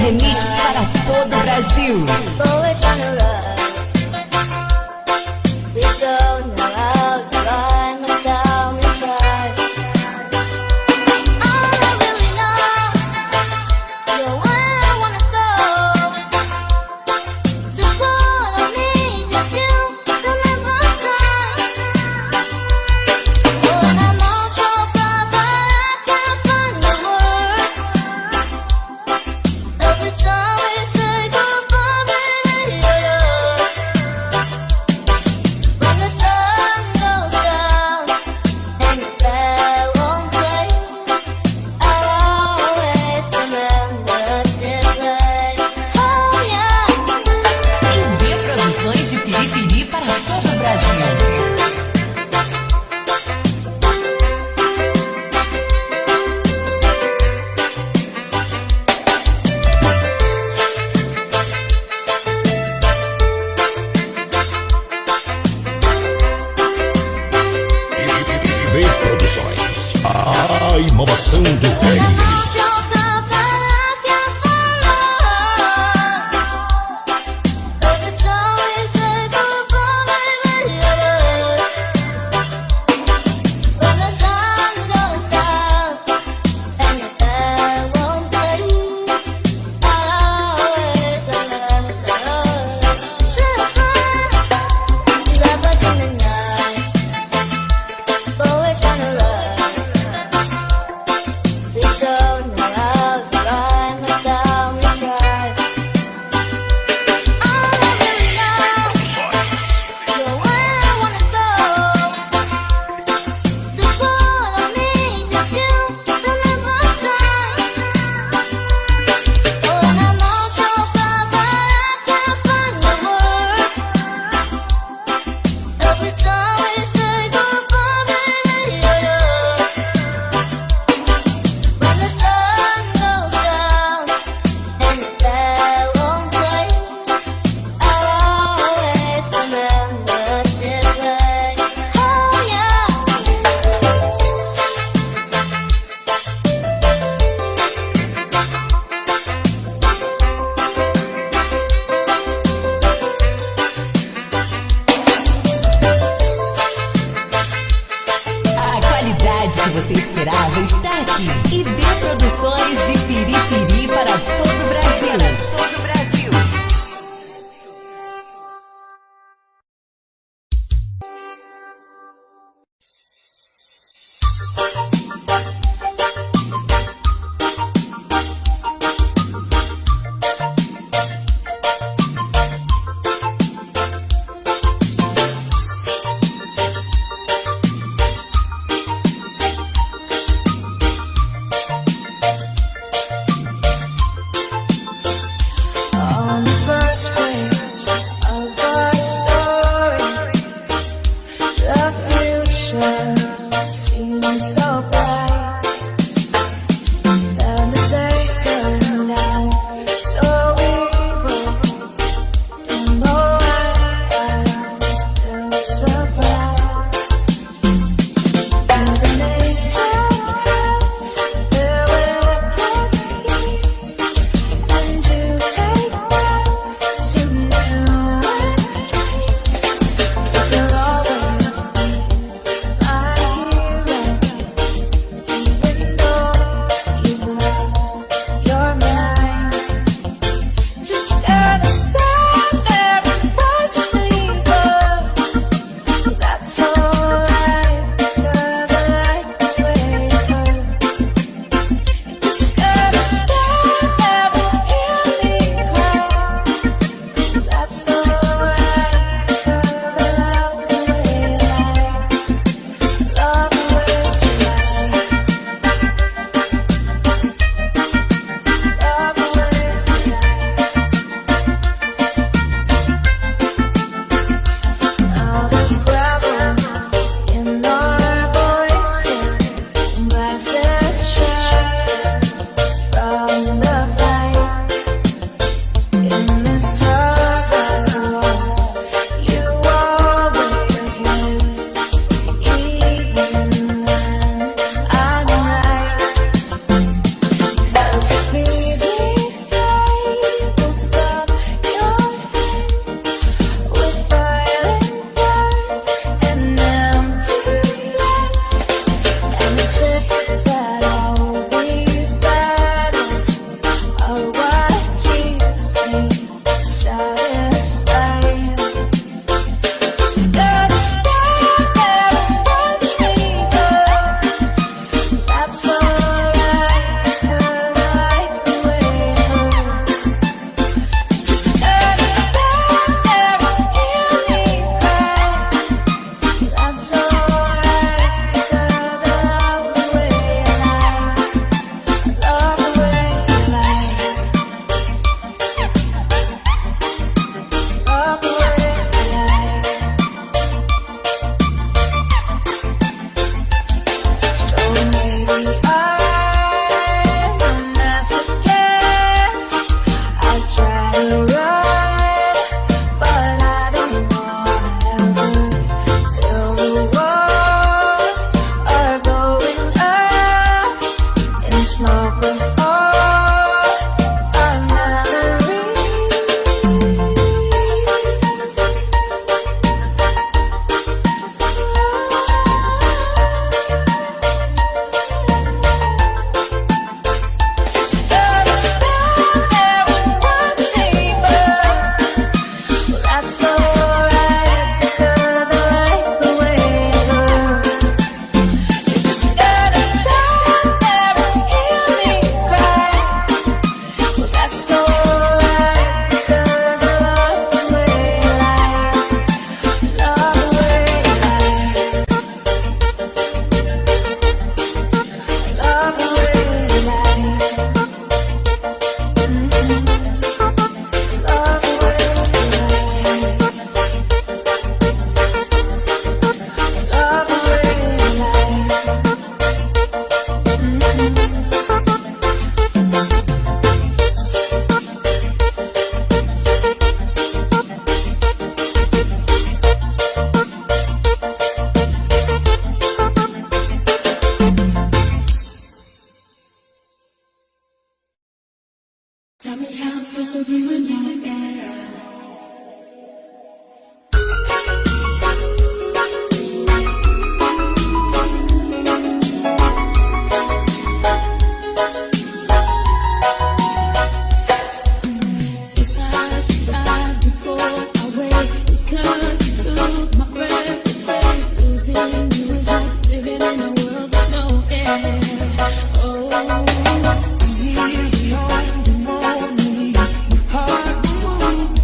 remix para todo o Brasil. Always wanna run. We don't know how to rhyme, but tell me try. All I really know, you're where I wanna go. To put on me that you'll never turn. When I'm all choked up, but I can't find the word. Every time we say goodbye, baby, when the sun goes down and the bell won't play, I'll always remember this way. Oh yeah. E B Produções de Piripiri para todo o Brasil. IB Produções. A inovação do reggae. Always tryna run. We don't know how to rhyme, but tell me try. All I really know, you're where I wanna go. To put on me that you'll never turn. When I'm all choked up, but I can't find the word. Every time we say goodbye, baby, when the sun goes down and the bell won't play, I'll always remember this way. Oh yeah. A qualidade que você esperava está aqui. IB Produções de Piripiri para todo o Brasil. Todo o Brasil. On the first page of our story, the future seems so bright. The mistakes turned out so evil. Don't know why, but I'm still surprised. And the angels have their wicked schemes, and you take them to new extremes. But you'll always be my hero, even though you've lost your mind. so you and I, yeah. Here we are, the morning, my heart will move.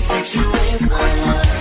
infect you with my love.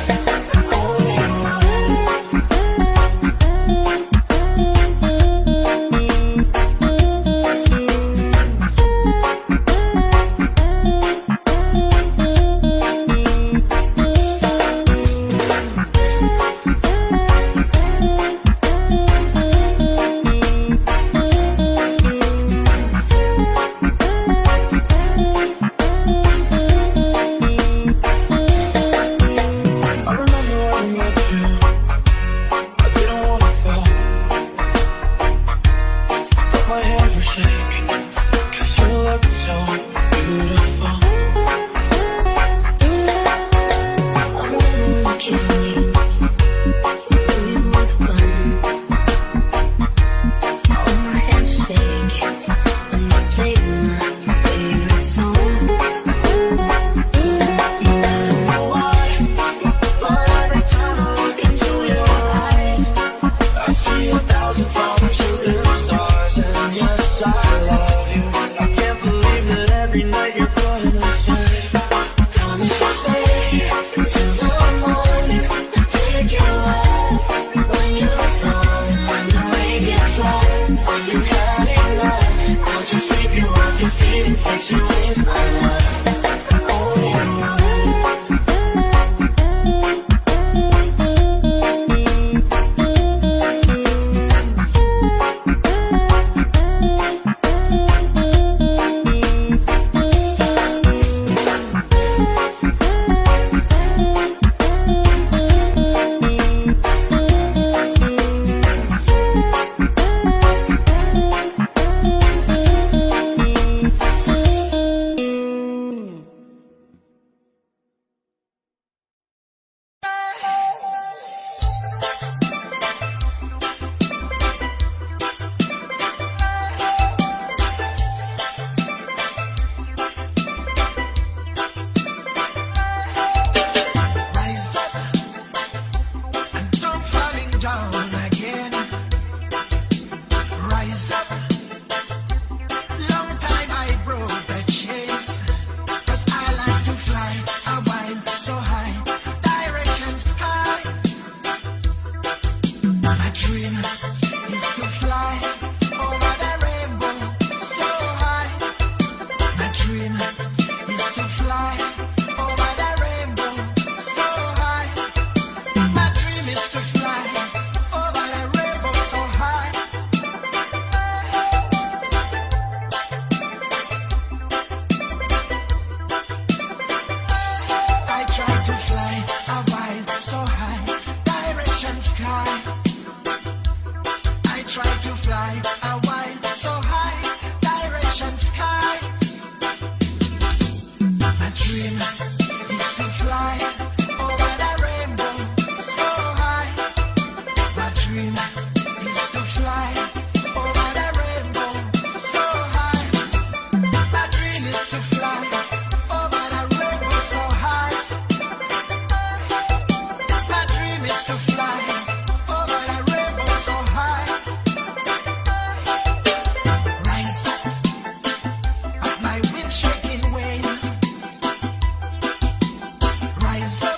Rise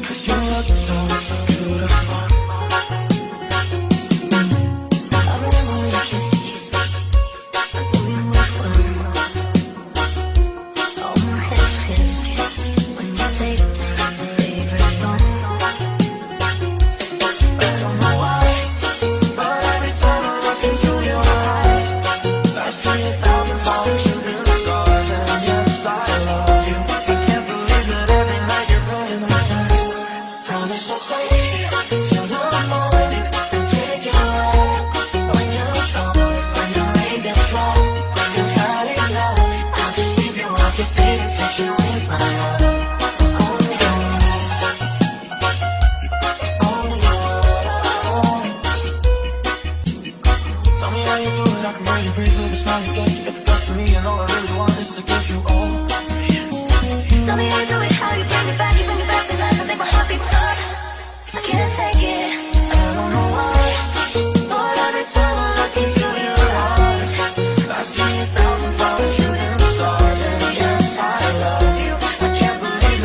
'cause you look so beautiful. I remember when you kissed me, I knew you would run. Oh, my head shaking when you take my favorite song. I don't know why, but every time I look into your eyes, I see 1,000 falling shooting stars. And yes, I love you. I can't believe that every night you're running my mind. Promise I'll stay till the morning and take it away. When you're strong, when the rain gets low, when you've had enough, I'll just leave you off your feet and fix you with my love. Only you, only you. Tell me how you do it, I can hear you breathe with a smile you get. You get the best of me, and all I really want is to give you all. Tell me how you do it, how you bring it back to life. I make my heart beat stop. I can't take it. I don't know why, but every time I look into your eyes, I see 1,000 falling shooting stars. And yes, I love you. I can't believe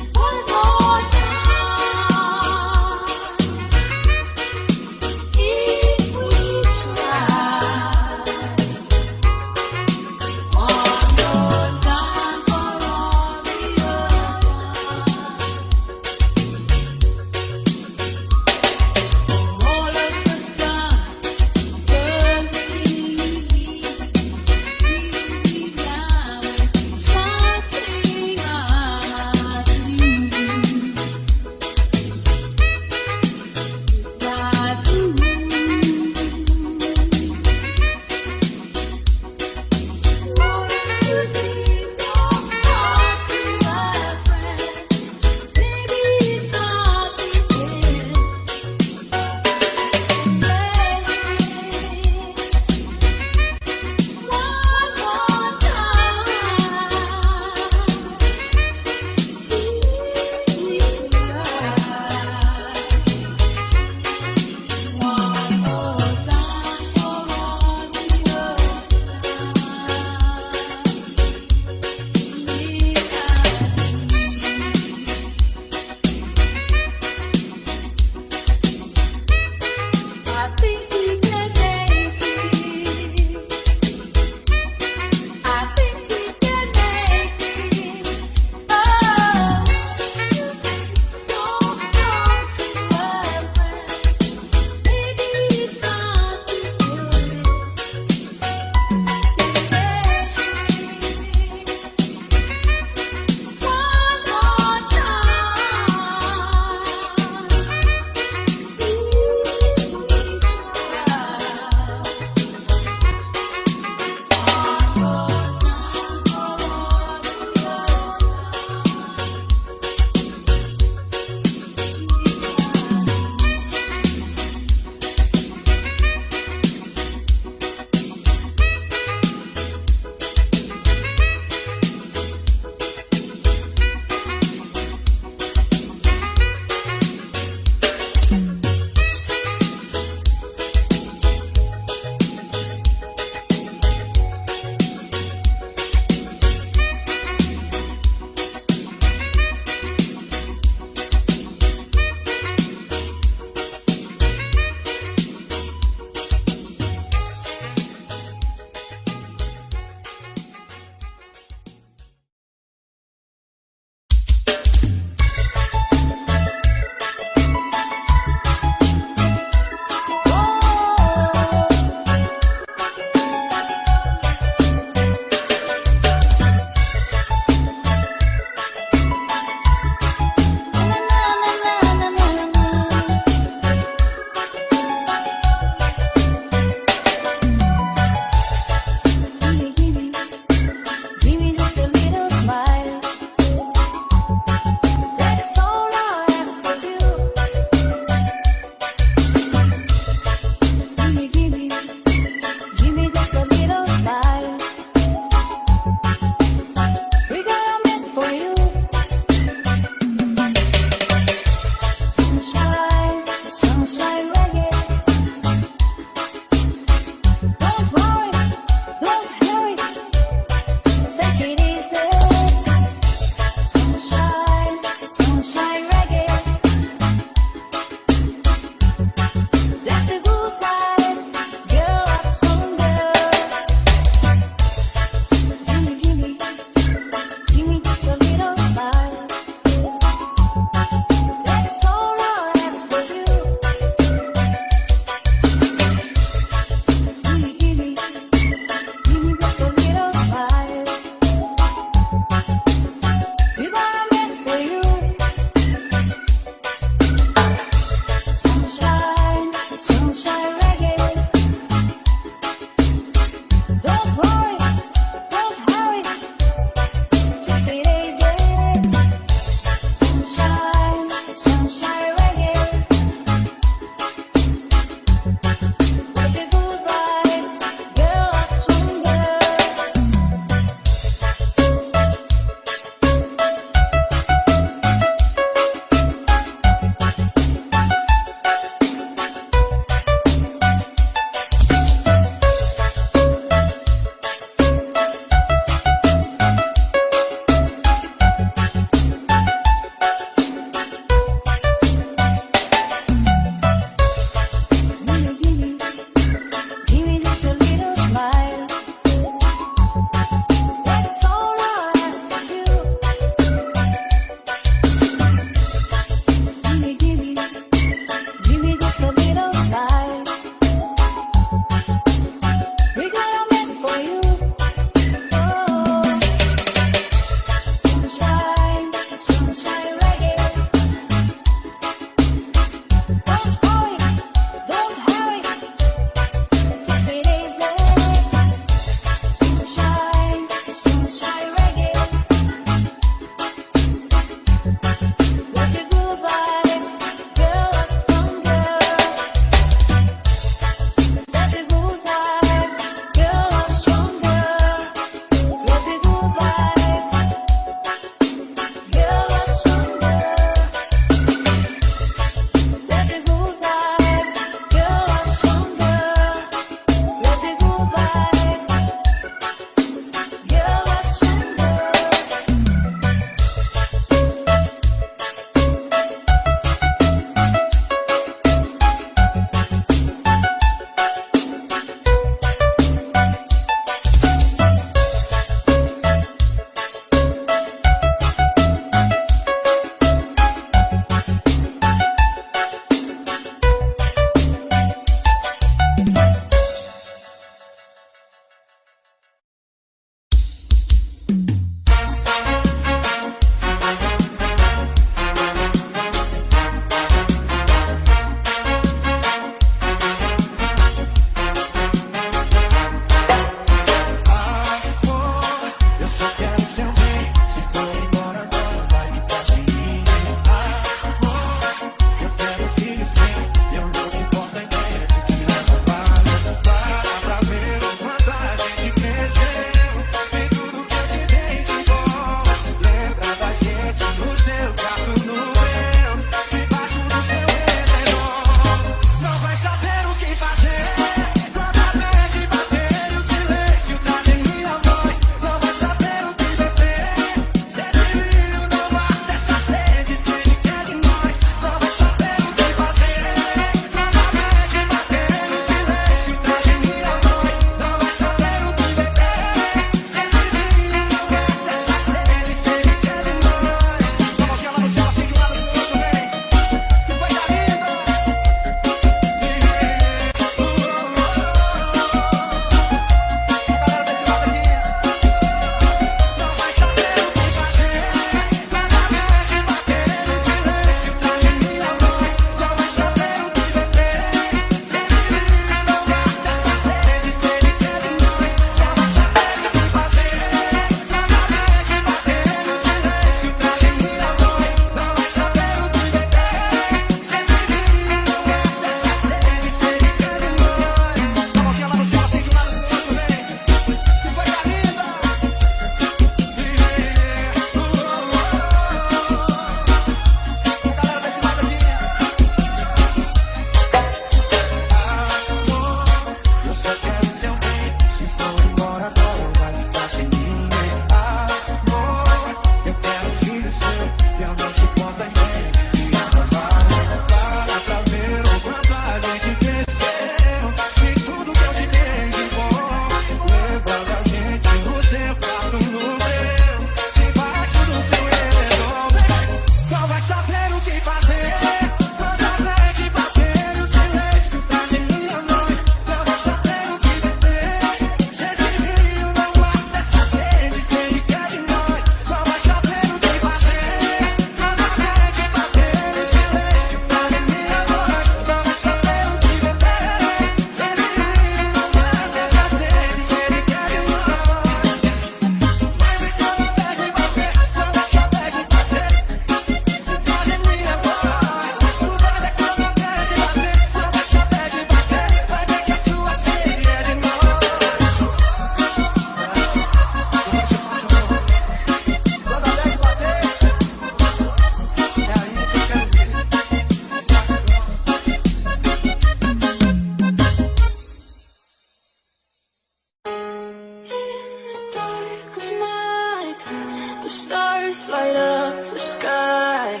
stars light up the sky.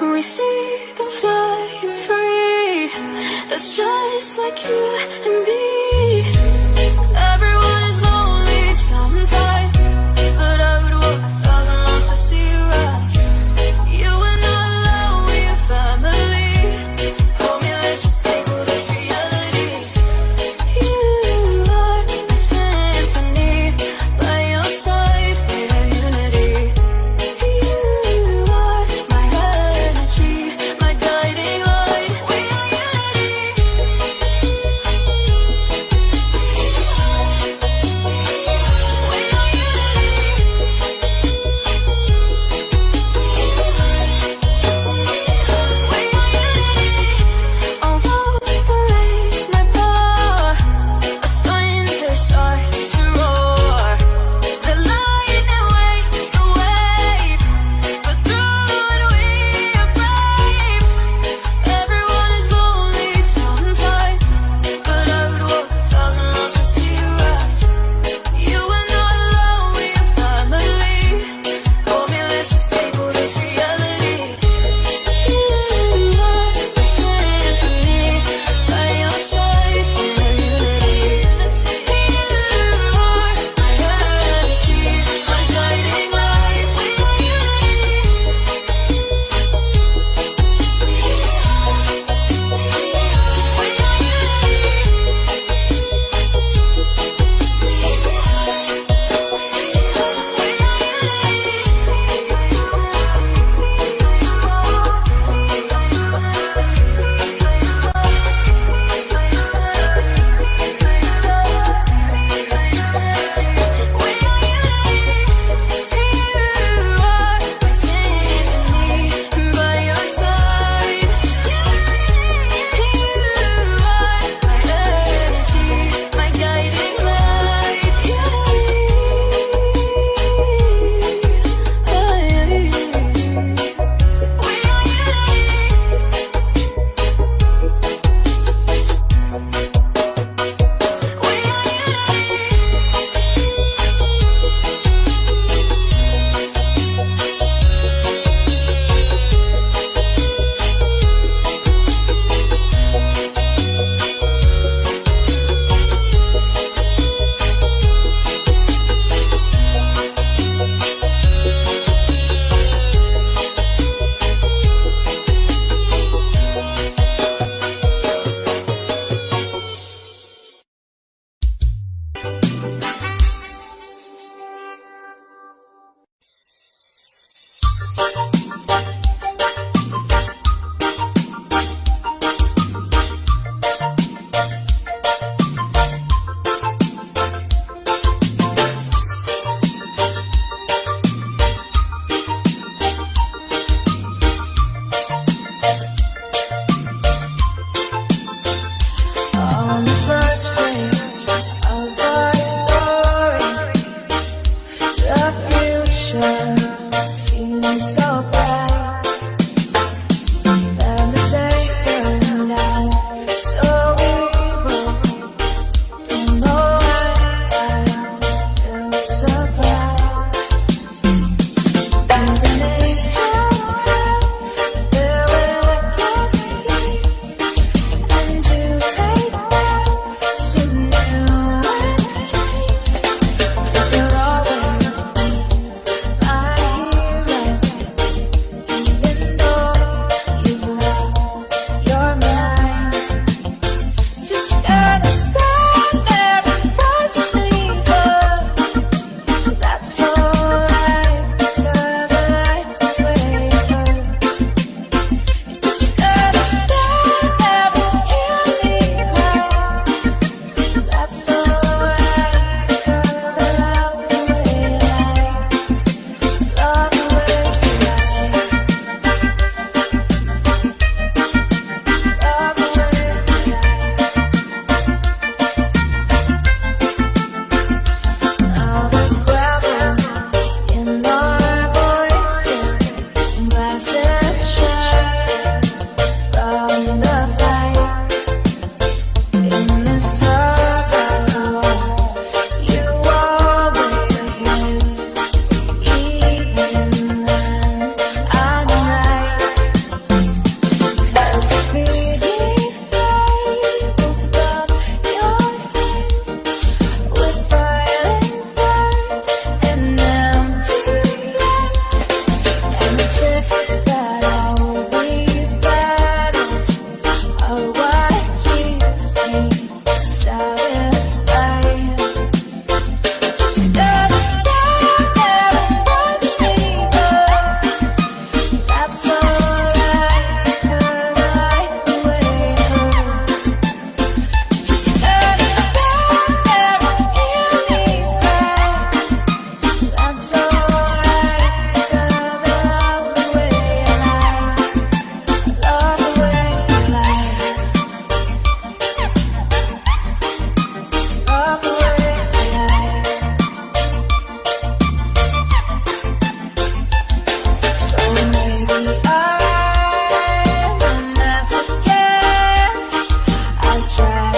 We see them flying free. That's just like you and me. Everyone is lonely sometimes, but I would walk 1,000 miles to see you rise. You are not alone, we're family. Hold me, let's escape all this reality. You are my symphony, by your side we have unity. You are my energy, my guiding light. We are unity.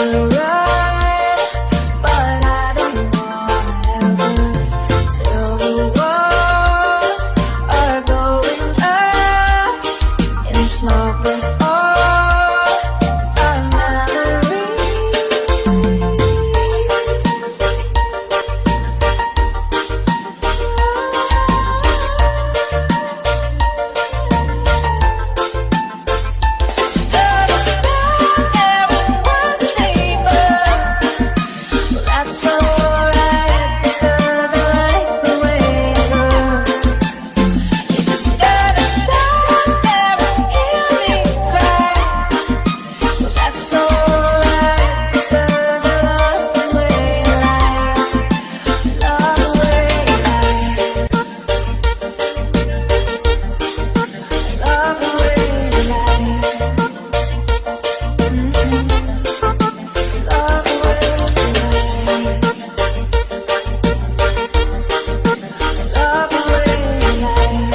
the ride, but I don't wanna ever till the walls are going up in smoke with all our memories. Just understand everyone's neighbor. Well, that's alright because I like the way it hurts. You just gotta stop there and hear me cry. Well, that's alright because I love the way you lie. Love the way you lie. Love the way you lie. Love the way you lie. Love the way you lie.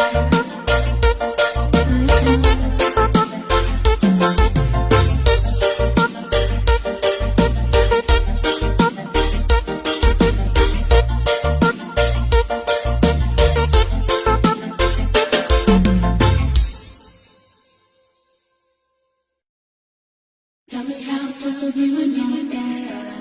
Tell me how it's supposed to be when you're there.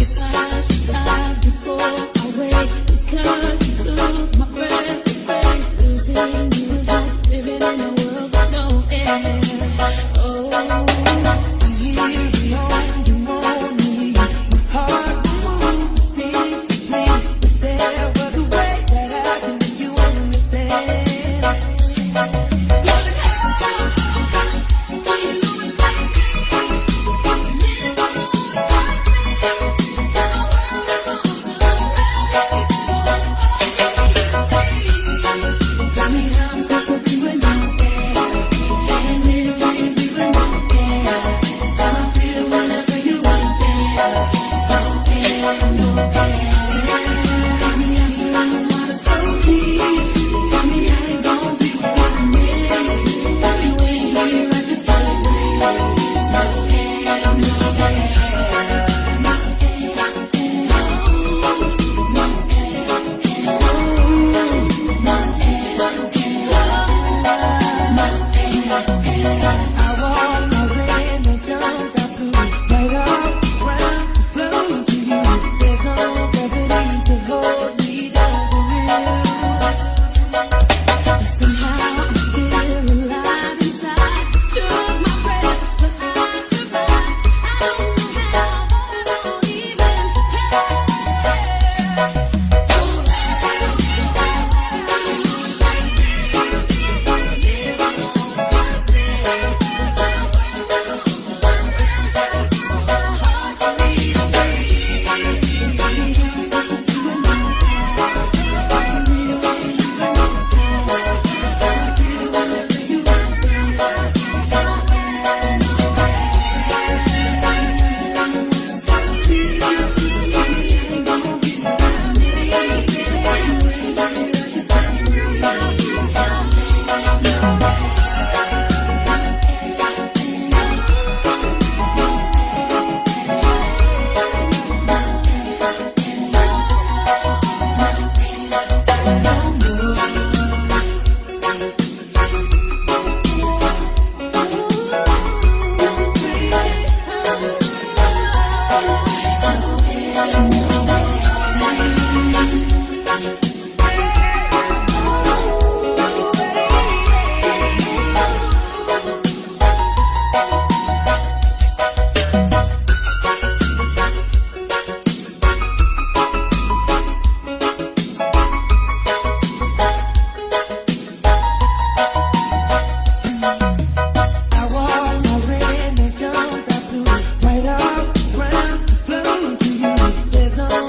If I stop before I wait, it's 'cause you took my breath away. Losing you is like living in a world with no air. Oh, Here beyond you morning, my heart will move secretly. If there was a way that I can make you understand. tell me how I'm supposed to be when you're there. Can't live, can't be when you're there. So I feel whenever you ain't there. So there, no there. Got me after in the water so deep. Tell me how you gon' be without me. If you ain't here, I just can't breathe. So there, no there. I want my rain and jump that blue right up around the flow to you. There's no gravity to hold me down for real. Somehow I'm still alive inside. Took my breath, but I survived. I don't know how, but I don't even care. So Right up, round, flow to you. There's no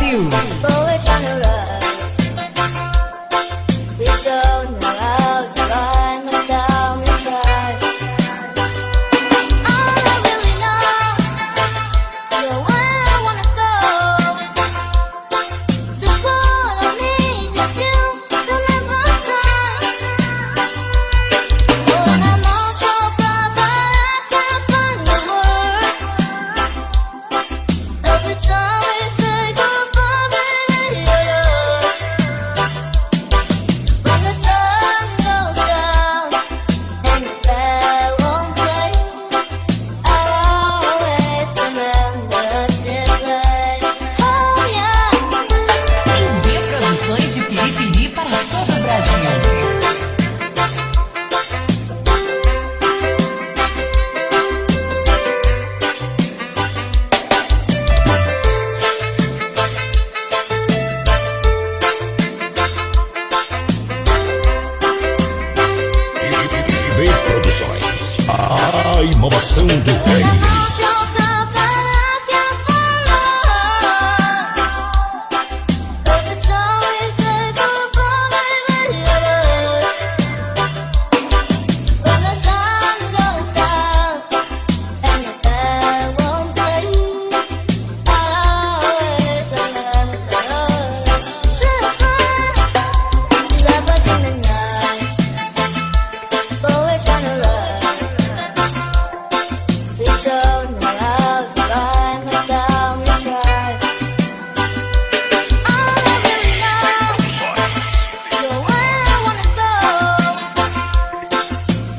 Brasil. But we're trying to run. We don't know how to rhyme until we try. All I really know, you're where I wanna go. To what I need you to, you'll never turn. When I'm all choked up, but I can't find the word. Every time we say goodbye, baby, when the sun goes down and the bell won't play, I'll always remember this way. Oh yeah. E B Produções de Piripiri para todo o Brasil. IB Produções. A inovação do reggae. But we're trying to run. We don't know how to rhyme until we try. All I really know, you're where I wanna go.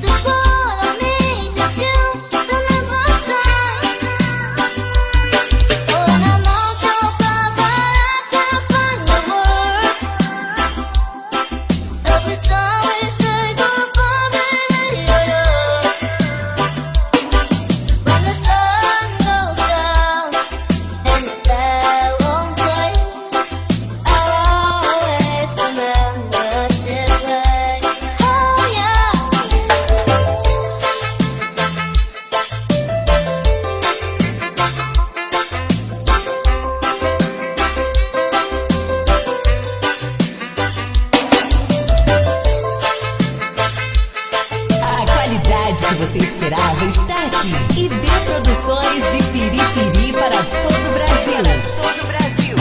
To what I need you to, you'll never turn. When I'm all choked up, but I can't find the word. Every time we say goodbye, baby, when the sun goes down and the bell won't play, I'll always remember this way. Oh yeah. A qualidade que você esperava está aqui. IB Produções de Piripiri para todo o Brasil. Todo o Brasil.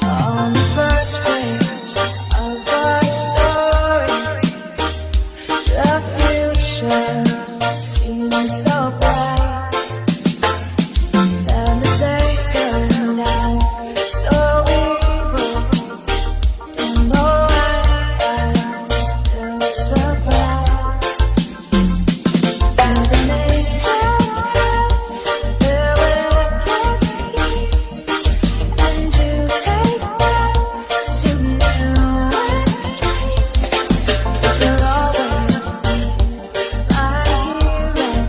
On the first page of our story, the future seemed so bright. Then the saints turned out so evil. Don't know why I'm still surprised. And the angels have their wicked schemes, and you take them to new extremes. But you'll always be my hero.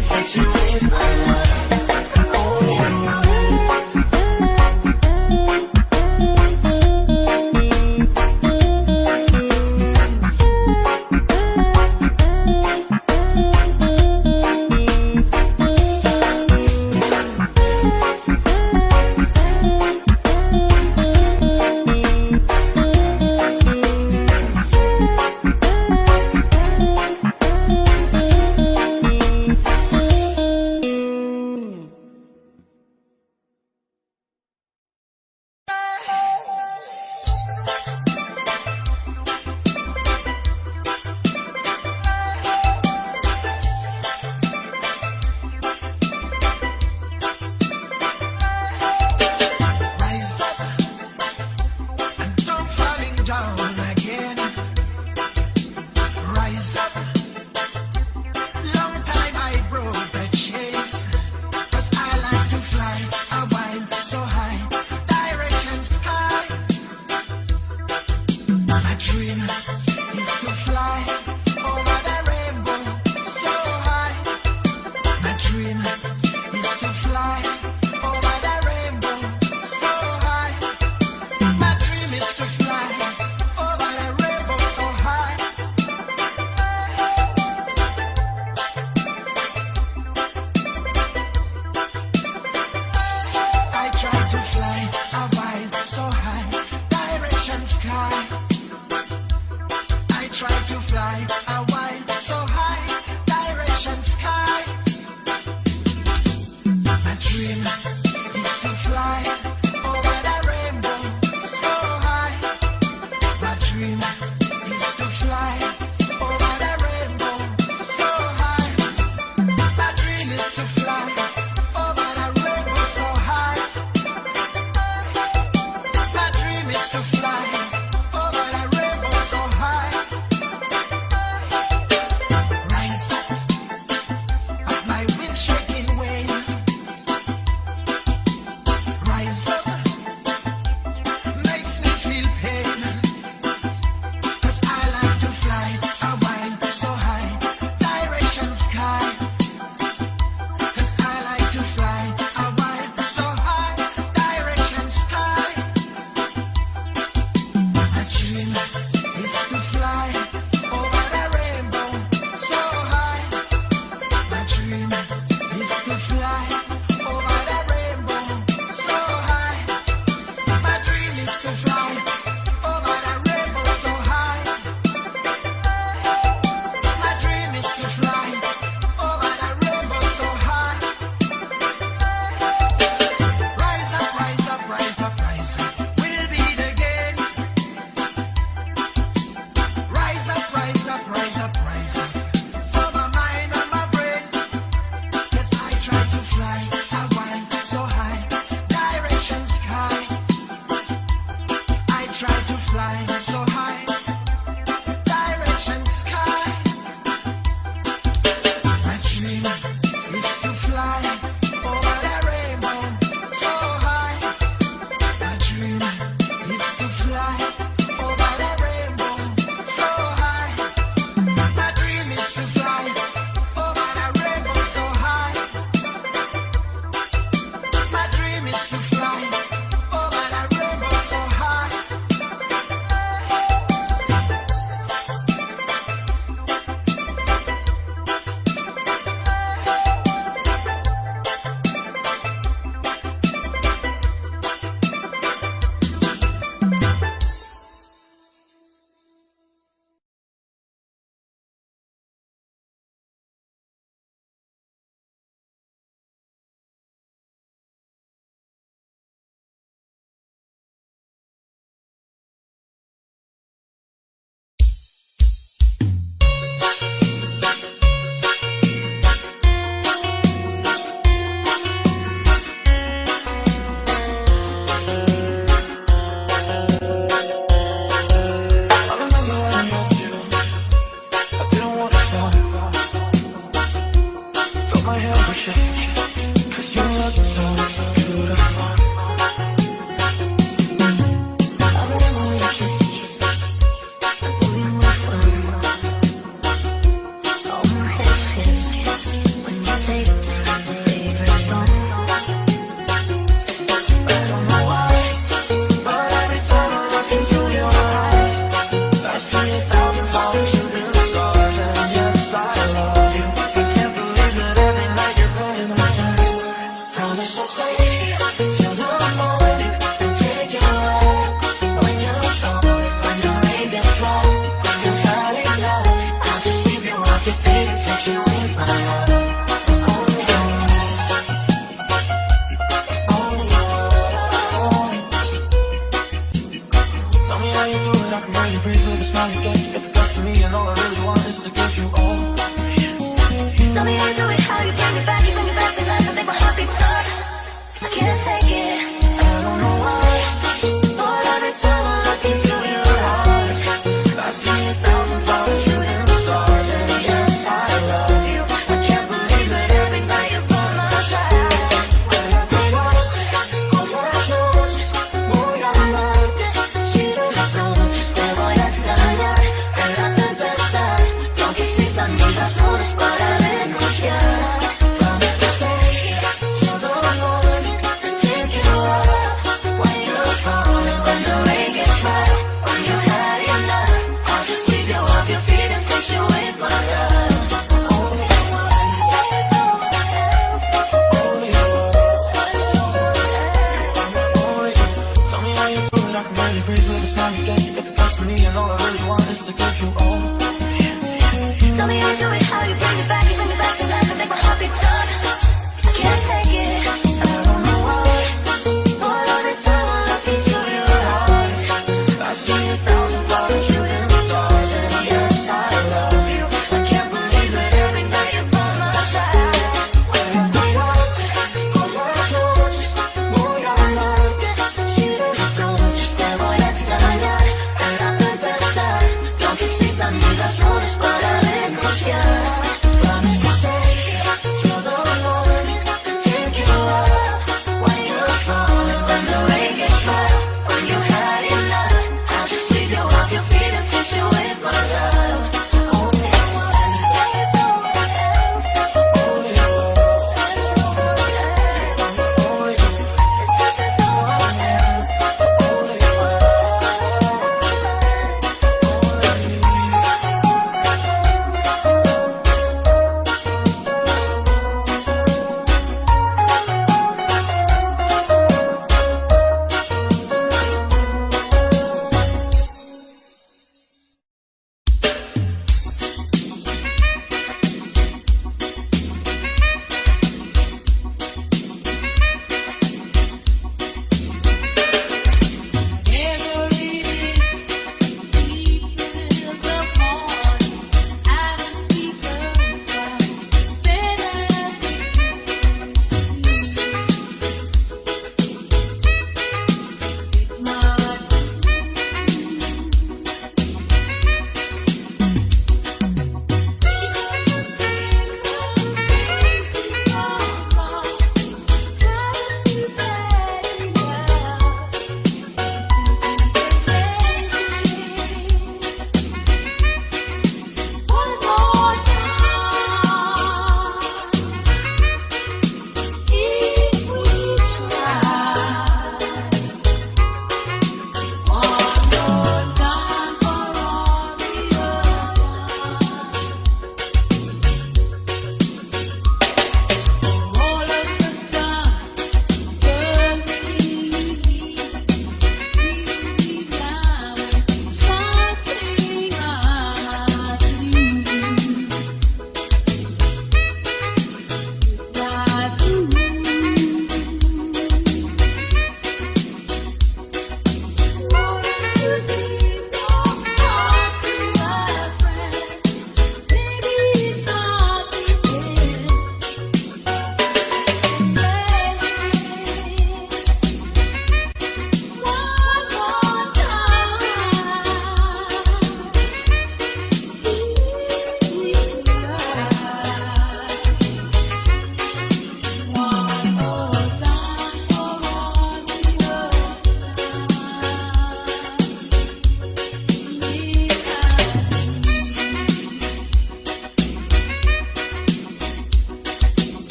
infect you with my love. fix you with my love. Only you. Tell me how you do it, I can really breathe with a smile you get. You get the best of me, and all I really want is to give you all. Tell me how you do it, how you bring me back, you bring me back to life. I make my heart beat stop. I can't take it, I don't know why. But every time I look into your eyes, I see 1,000 flowers shooting stars, and yes, I love you. I can't believe it every night you're by my side. When I take off all my shoes, Voy a amarte, si los pronto te voy a extrañar. En la tempestad, no que existan ni razones para renunciar. Promise to stay till the morning and take you up when you're falling, when the rain gets right, when you had enough. I'll just sweep you off your feet and fix you with my love. Only you. There's no one else. only you, only you. Tell me how you do it, I can really breathe with a smile you get. You get the best of me, and all I really want is to give you all. Tell me how you do it, how you bring me back, you bring me back to life. I make my heart beat stop. I can't take it, I don't know why. But every time I look into your eyes, I see 1,000 flowers shooting stars, and yes, I love you. I can't believe it every night you're by my side. When I take off all my shoes, Voy a amarte, si los pronto te voy a extrañar. En la tempestad, no que existan ni razones para renunciar. Promise to stay till the morning.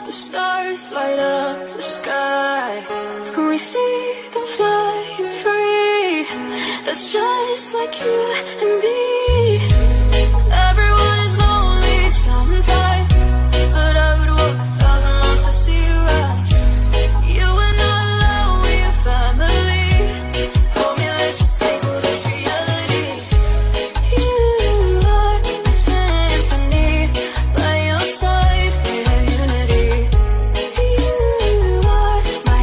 the stars light up the sky. We see them flying free. That's just like you and me. Everyone is lonely sometimes, but I would walk 1,000 miles to see you rise. You are not alone, we are family. Hold me, let's escape all this reality. You are my symphony, by your side we have unity. You are my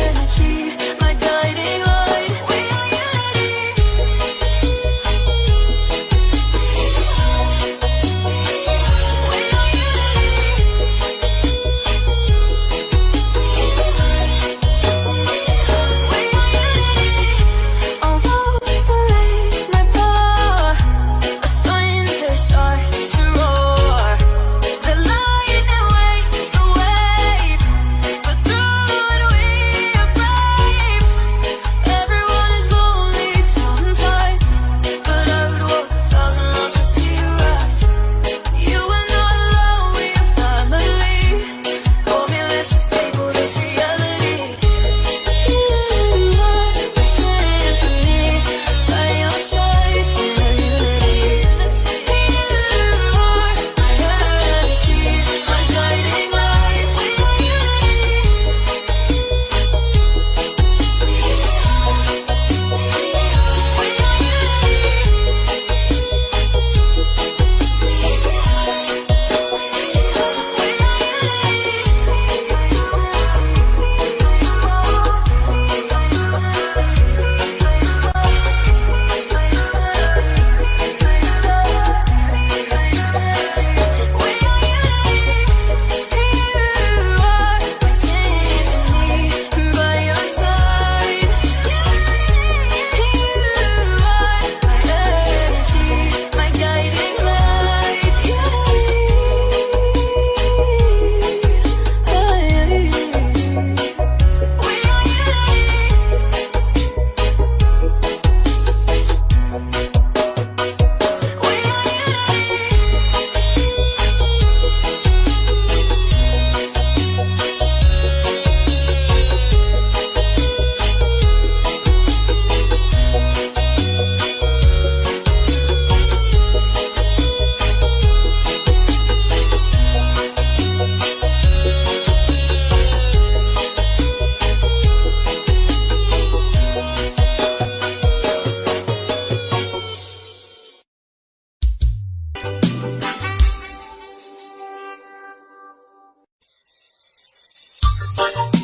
energy, my guiding light. We are unity. Although the rain might pour, a splinter starts to roar. The lightning wakes the wave, but through it we are brave. Everyone is lonely sometimes, but I would walk 1,000 miles to see you rise. You are not alone, we are family. Hold me, let's escape all this reality. You are my symphony, by your side we have unity. You are my energy, my guiding light. We are unity. Bye.